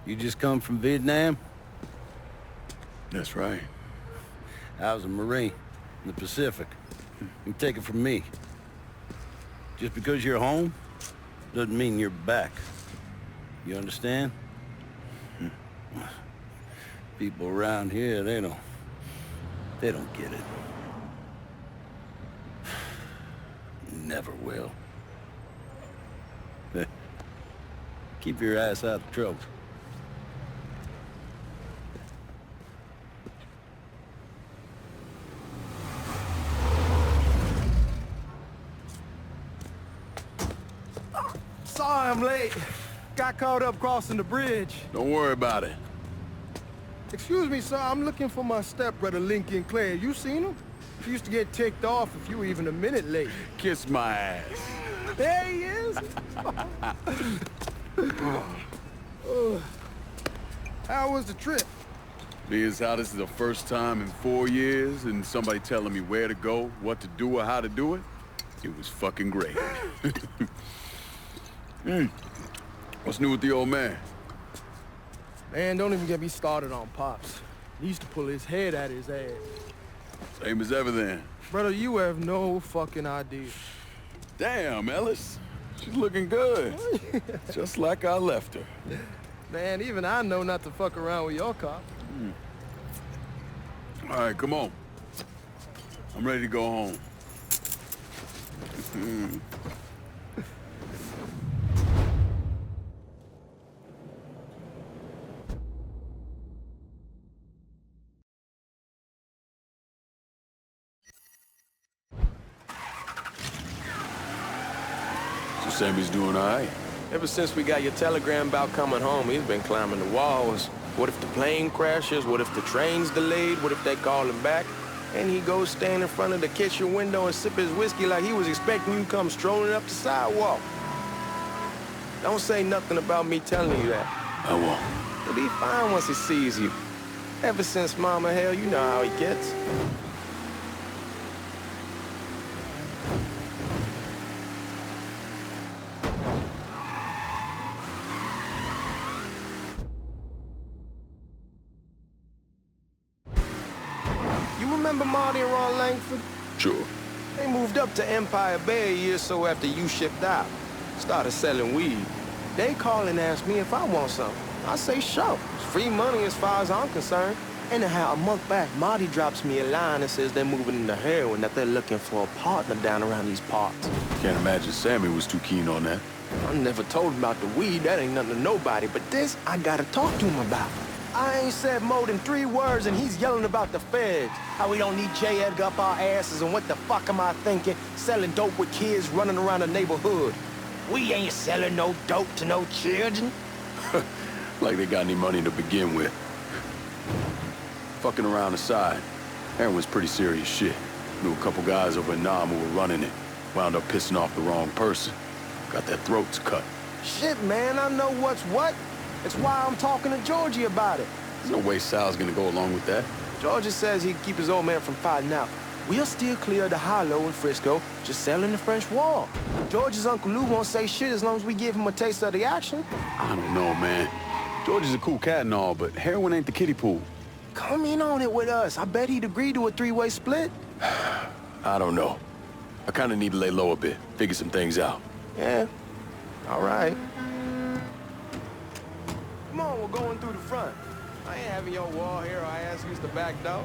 You just come from Vietnam? That's right. I was a Marine in the Pacific. You take it from me. Just because you're home doesn't mean you're back. You understand? People around here, they don't get it. Never will. Keep your ass out of trouble. Sorry I'm late. Got caught up crossing the bridge. Don't worry about it. Excuse me, sir. I'm looking for my stepbrother, Lyncoln Clay. You seen him? He used to get ticked off if you were even a minute late. Kiss my ass. There he is. How was the trip? Being as how this is the first time in 4 years and somebody telling me where to go, what to do, or how to do it, it was fucking great. What's new with the old man? Man, don't even get me started on Pops. He used to pull his head out his ass. Same as ever then. Brother, you have no fucking idea. Damn, Ellis. She's looking good. Just like I left her. Man, even I know not to fuck around with your car. All right, come on. I'm ready to go home. So Sammy's doing all right? Ever since we got your telegram about coming home, he's been climbing the walls. What if the plane crashes? What if the train's delayed? What if they call him back? And he goes stand in front of the kitchen window and sip his whiskey like he was expecting you to come strolling up the sidewalk. Don't say nothing about me telling you that. I won't. He'll be fine once he sees you. Ever since Mama, hell, you know how he gets. Remember Marty and Ron Langford? Sure. They moved up to Empire Bay a year or so after you shipped out. Started selling weed. They call and ask me if I want some. I say sure. It's free money as far as I'm concerned. Anyhow, a month back, Marty drops me a line and says they're moving into heroin, that they're looking for a partner down around these parts. Can't imagine Sammy was too keen on that. I never told him about the weed. That ain't nothing to nobody. But this, I gotta talk to him about. I ain't said more than 3 words and he's yelling about the feds. How we don't need J. Edgar up our asses and what the fuck am I thinking? Selling dope with kids running around the neighborhood. We ain't selling no dope to no children. Like they got any money to begin with. Fucking around aside, heroin's pretty serious shit. Knew a couple guys over in Nam who were running it. Wound up pissing off the wrong person. Got their throats cut. Shit, man, I know what's what. It's why I'm talking to Georgie about it. There's no way Sal's gonna go along with that. Georgie says he'd keep his old man from fighting out. We'll still clear the high-low in Frisco, just selling the French Wall. George's Uncle Lou won't say shit as long as we give him a taste of the action. I don't know, man. George is a cool cat and all, but heroin ain't the kiddie pool. Come in on it with us. I bet he'd agree to a 3-way split. I don't know. I kinda need to lay low a bit, figure some things out. Yeah, all right. Come on, we're going through the front. I ain't having your wall here or I ask use the back door.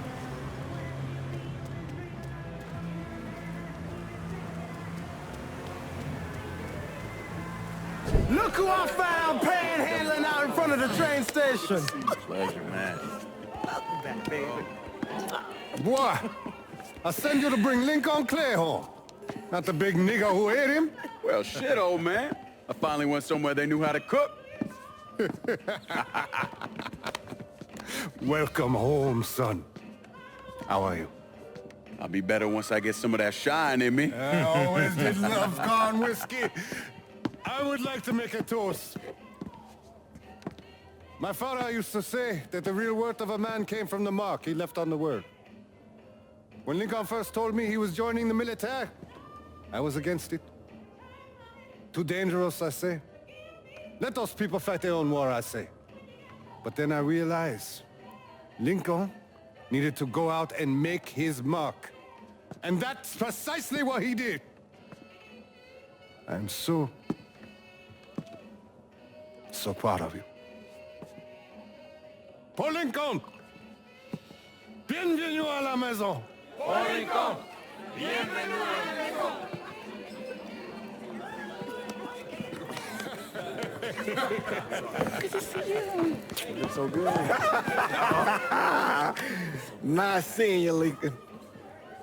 Look who I found panhandling out in front of the train station. Pleasure, man. Welcome back, baby. Boy, I sent you to bring Lyncoln Clay home. Not the big nigger who ate him. Well, shit, old man. I finally went somewhere they knew how to cook. Welcome home, son. How are you? I'll be better once I get some of that shine in me. I always did love corn whiskey. I would like to make a toast. My father used to say that the real worth of a man came from the mark he left on the world. When Lincoln first told me he was joining the military, I was against it. Too dangerous, I say. Let those people fight their own war, I say. But then I realized Lincoln needed to go out and make his mark. And that's precisely what he did. I'm so proud of you. Paul Lincoln! Bienvenue à la maison! Paul Lincoln! Bienvenue à la maison! Good to see you. It's so good. Nice seeing you, Lincoln.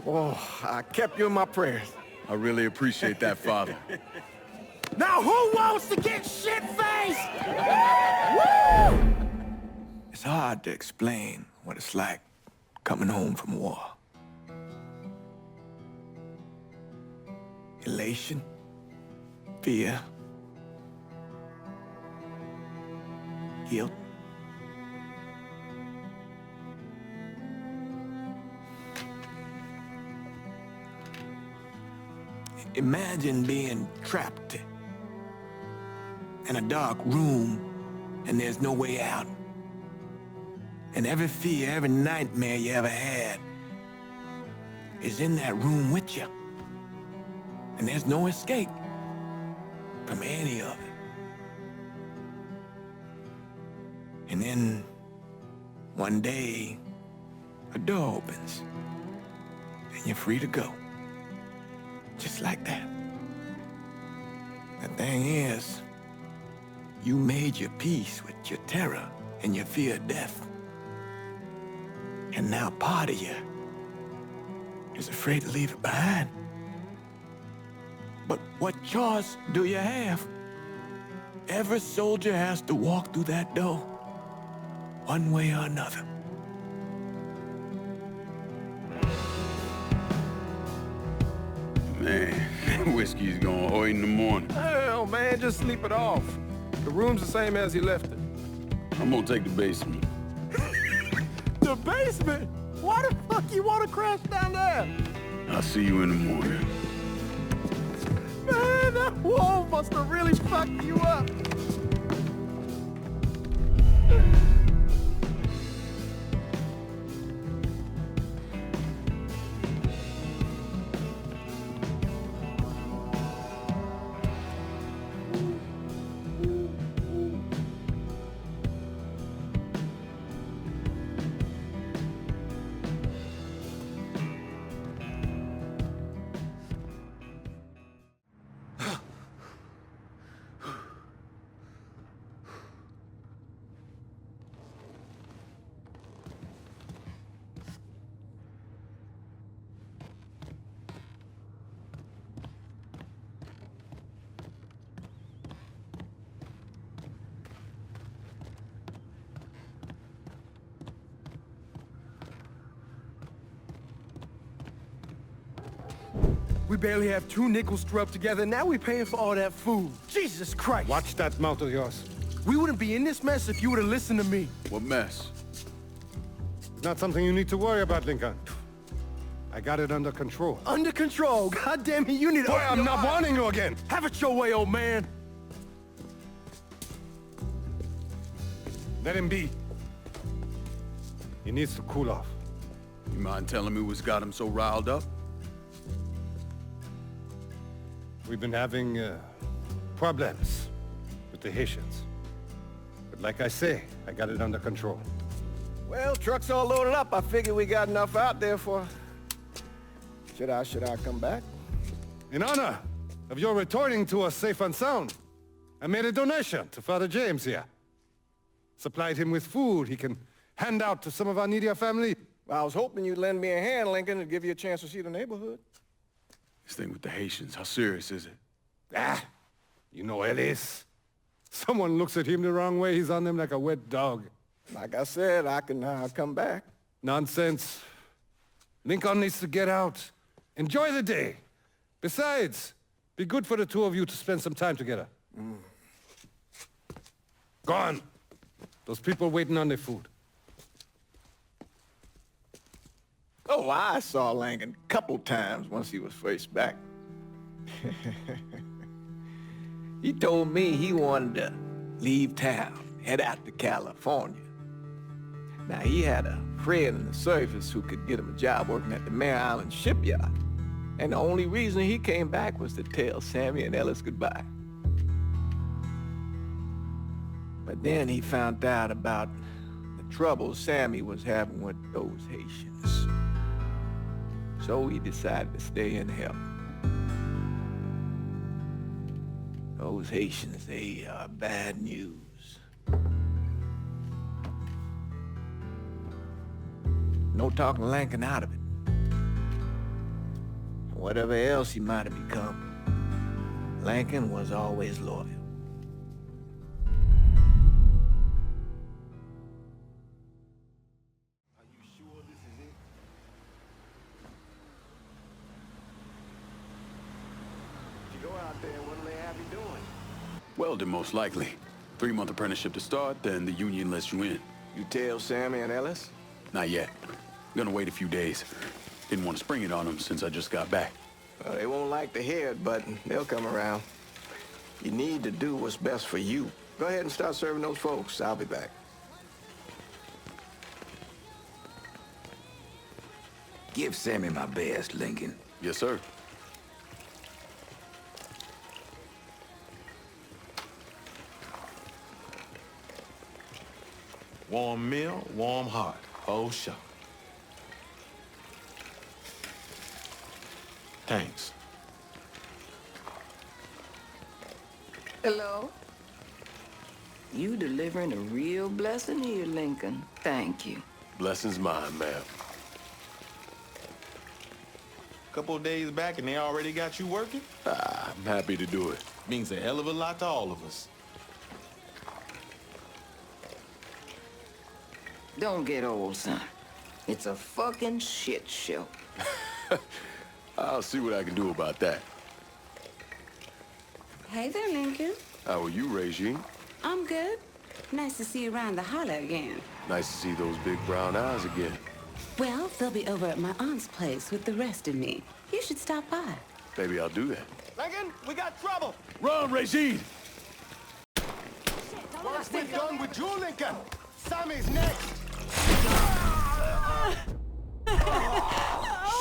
Oh, I kept you in my prayers. I really appreciate that, Father. Now who wants to get shit-faced? It's hard to explain what it's like coming home from war. Elation, fear, guilt. Imagine being trapped in a dark room and there's no way out. And every fear, every nightmare you ever had is in that room with you. And there's no escape from any of it. And then one day, a door opens and you're free to go. Just like that. The thing is, you made your peace with your terror and your fear of death. And now part of you is afraid to leave it behind. But what choice do you have? Every soldier has to walk through that door, one way or another. Man, whiskey's going hard in the morning. Hell, man, just sleep it off. The room's the same as he left it. I'm gonna take the basement. The basement? Why the fuck you want to crash down there? I'll see you in the morning. Man, that wall must have really fucked you up. We barely have 2 nickels to rub together, now we're paying for all that food. Jesus Christ! Watch that mouth of yours. We wouldn't be in this mess if you would have listened to me. What mess? It's not something you need to worry about, Lincoln. I got it under control. Under control. God damn it, you need to... Boy, I'm not warning you again. Have it your way, old man. Let him be. He needs to cool off. You mind telling me what's got him so riled up? We've been having problems with the Haitians. But like I say, I got it under control. Well, truck's all loaded up. I figure we got enough out there for... Should I come back? In honor of your returning to us safe and sound, I made a donation to Father James here. Supplied him with food he can hand out to some of our needier family. Well, I was hoping you'd lend me a hand, Lincoln, and give you a chance to see the neighborhood. This thing with the Haitians, how serious is it? Ah, you know Ellis. Someone looks at him the wrong way, he's on them like a wet dog. Like I said, I can come back. Nonsense. Lincoln needs to get out. Enjoy the day. Besides, be good for the 2 of you to spend some time together. Go on. Those people waiting on their food. Oh, I saw Lincoln a couple times once he was first back. He told me he wanted to leave town, head out to California. Now, he had a friend in the service who could get him a job working at the Mare Island shipyard. And the only reason he came back was to tell Sammy and Ellis goodbye. But then he found out about the trouble Sammy was having with those Haitians. So he decided to stay and help. Those Haitians, they are bad news. No talking Lincoln out of it. Whatever else he might have become, Lincoln was always loyal. Are you sure this is it? If you go out there, what'll they have you doing? Welding, most likely. 3-month apprenticeship to start, then the union lets you in. You tell Sammy and Ellis? Not yet. Gonna wait a few days. Didn't want to spring it on them since I just got back. They won't like to hear it, but they'll come around. You need to do what's best for you. Go ahead and start serving those folks. I'll be back. Give Sammy my best, Lincoln. Yes, sir. Warm meal, warm heart. Oh, sure. Thanks. Hello? You delivering a real blessing here, Lincoln. Thank you. Blessings mine, ma'am. Couple of days back and they already got you working? I'm happy to do it. Means a hell of a lot to all of us. Don't get old, son. It's a fucking shit show. I'll see what I can do about that. Hey there, Lincoln. How are you, Regine? I'm good. Nice to see you around the holler again. Nice to see those big brown eyes again. Well, they'll be over at my aunt's place with the rest of me. You should stop by. Maybe I'll do that. Lincoln, we got trouble! Run, Regine! Work's been done with you, Lincoln. Sammy's next.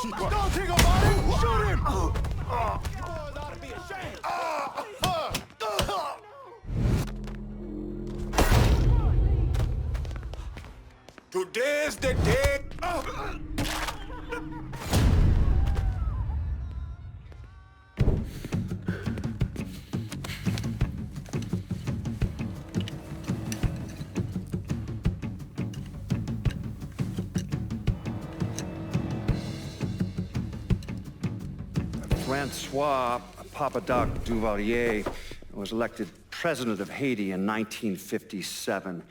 Don't think about it. Shoot him. You boys ought to be ashamed. Today's the day. Francois Papadoc Duvalier was elected president of Haiti in 1957.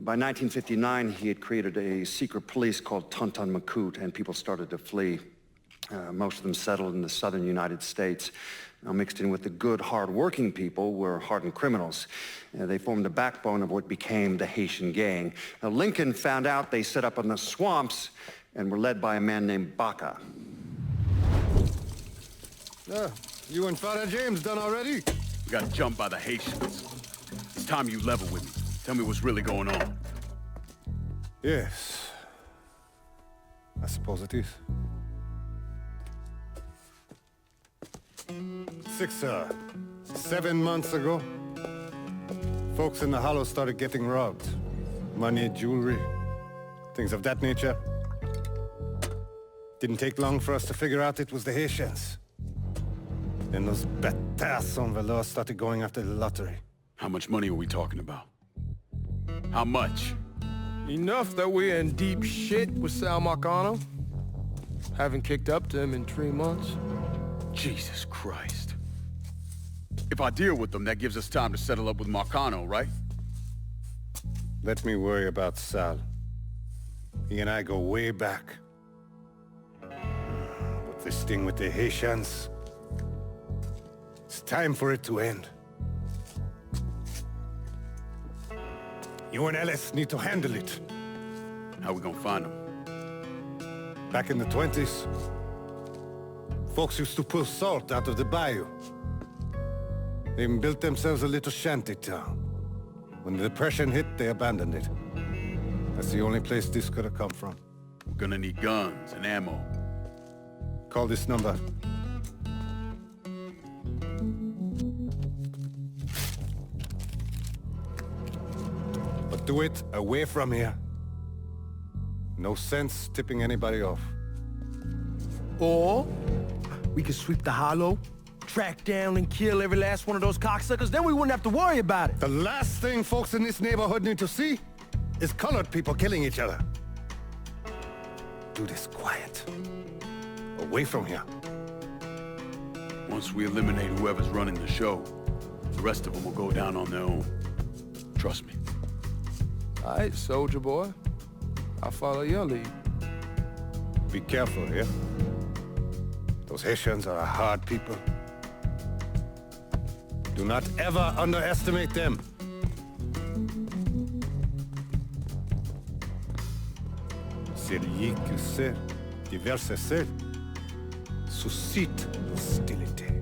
By 1959, he had created a secret police called Tonton Macoute, and people started to flee. Most of them settled in the southern United States. Now, mixed in with the good, hard-working people were hardened criminals. They formed the backbone of what became the Haitian gang. Now, Lincoln found out they set up in the swamps and were led by a man named Baca. You and Father James done already? We got jumped by the Haitians. It's time you level with me. Tell me what's really going on. Yes. I suppose it is. 7 months ago, folks in the Hollow started getting robbed. Money, jewelry, things of that nature. Didn't take long for us to figure out it was the Haitians. Then those bâtards en velours started going after the lottery. How much money are we talking about? How much? Enough that we're in deep shit with Sal Marcano. Haven't kicked up to him in 3 months. Jesus Christ. If I deal with them, that gives us time to settle up with Marcano, right? Let me worry about Sal. He and I go way back. But this thing with the Haitians, it's time for it to end. You and Ellis need to handle it. How we gonna find them? Back in the 20s, folks used to pull salt out of the bayou. They even built themselves a little shanty town. When the Depression hit, they abandoned it. That's the only place this could have come from. We're gonna need guns and ammo. Call this number. But do it away from here. No sense tipping anybody off. Or we could sweep the hollow, track down and kill every last one of those cocksuckers, then we wouldn't have to worry about it. The last thing folks in this neighborhood need to see is colored people killing each other. Do this quiet. Away from here. Once we eliminate whoever's running the show, the rest of them will go down on their own. Trust me. All right, soldier boy. I'll follow your lead. Be careful here. Those Haitians are a hard people. Do not ever underestimate them. Celui qui sait diverser seul suscite l'hostilité.